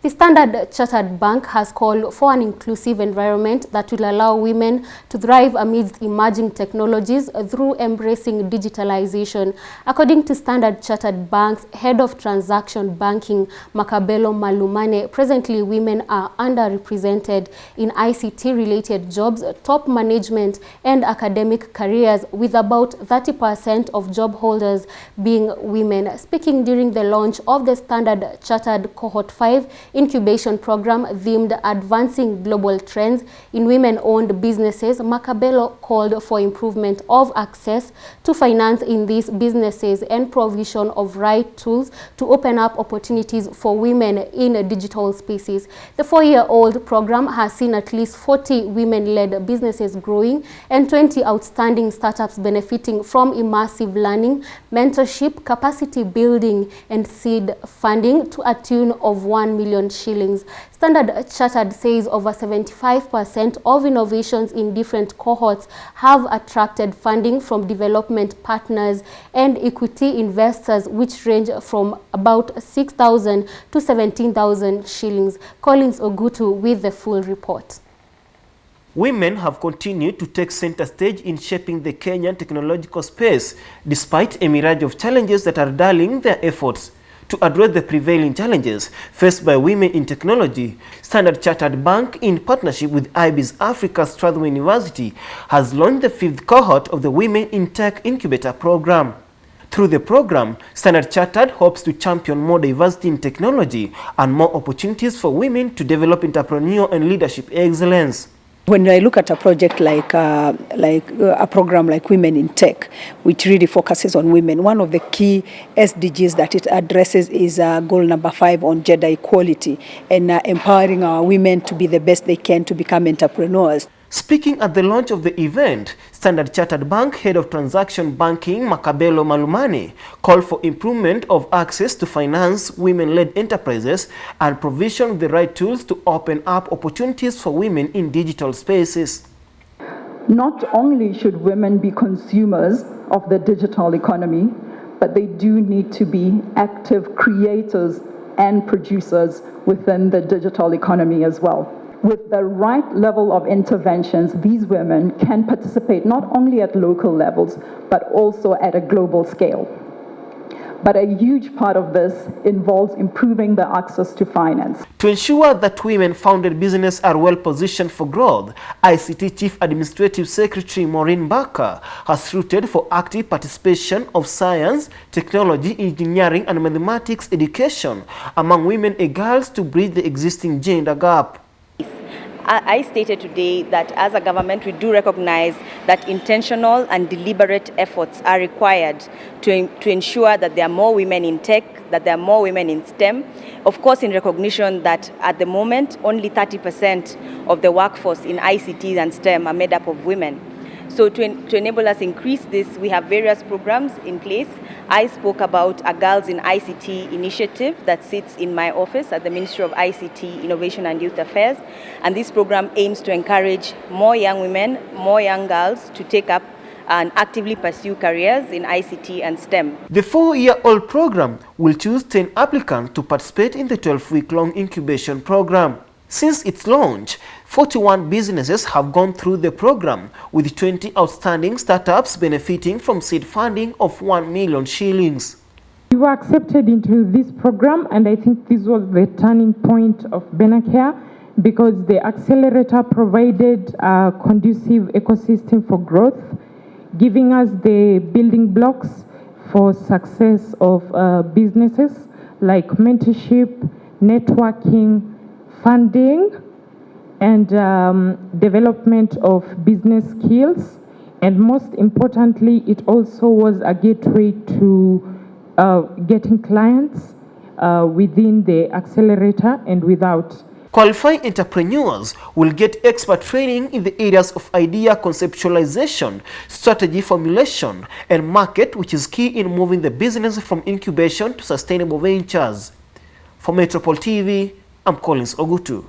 The Standard Chartered Bank has called for an inclusive environment that will allow women to thrive amidst emerging technologies through embracing digitalization. According to Standard Chartered Bank's head of transaction banking, Makabelo Malumane, presently women are underrepresented in ICT-related jobs, top management and academic careers, with about 30% of job holders being women. Speaking during the launch of the Standard Chartered Cohort 5 Incubation program themed Advancing Global Trends in Women-Owned Businesses, Makabelo called for improvement of access to finance in these businesses and provision of right tools to open up opportunities for women in digital spaces. The 4-year-old program has seen at least 40 women-led businesses growing and 20 outstanding startups benefiting from immersive learning, mentorship, capacity building, and seed funding to a tune of 1 million shillings. Standard Chartered says over 75% of innovations in different cohorts have attracted funding from development partners and equity investors, which range from about 6,000 to 17,000 shillings. Collins Ogutu with the full report. Women have continued to take center stage in shaping the Kenyan technological space, despite a mirage of challenges that are dulling their efforts. To address the prevailing challenges faced by women in technology, Standard Chartered Bank, in partnership with IB's Africa Strathmore University, has launched the 5th cohort of the Women in Tech Incubator program. Through the program, Standard Chartered hopes to champion more diversity in technology and more opportunities for women to develop entrepreneurial and leadership excellence. When I look at a project like a program like Women in Tech, which really focuses on women, one of the key SDGs that it addresses is goal number 5 on gender equality and empowering our women to be the best they can to become entrepreneurs. Speaking at the launch of the event, Standard Chartered Bank Head of Transaction Banking, Makabelo Malumane, called for improvement of access to finance women-led enterprises and provision of the right tools to open up opportunities for women in digital spaces. Not only should women be consumers of the digital economy, but they do need to be active creators and producers within the digital economy as well. With the right level of interventions, these women can participate not only at local levels, but also at a global scale. But a huge part of this involves improving the access to finance. To ensure that women-founded businesses are well positioned for growth, ICT Chief Administrative Secretary Maureen Barker has rooted for active participation of science, technology, engineering, and mathematics education among women and girls to bridge the existing gender gap. I stated today that as a government we do recognize that intentional and deliberate efforts are required to ensure that there are more women in tech, that there are more women in STEM. Of course, in recognition that at the moment only 30% of the workforce in ICT and STEM are made up of women. So to enable us increase this, we have various programs in place. I spoke about a Girls in ICT initiative that sits in my office at the Ministry of ICT, Innovation and Youth Affairs. And this program aims to encourage more young women, more young girls to take up and actively pursue careers in ICT and STEM. The 4-year-old program will choose 10 applicants to participate in the 12-week-long incubation program. Since its launch, 41 businesses have gone through the program, with 20 outstanding startups benefiting from seed funding of 1 million shillings. We were accepted into this program, and I think this was the turning point of Benacare, because the accelerator provided a conducive ecosystem for growth, giving us the building blocks for success of businesses like mentorship, networking, funding, and development of business skills. And most importantly, it also was a gateway to getting clients within the accelerator and without. Qualified entrepreneurs will get expert training in the areas of idea conceptualization, strategy formulation, and market, which is key in moving the business from incubation to sustainable ventures. For Metropole TV, I'm Collins Ogutu.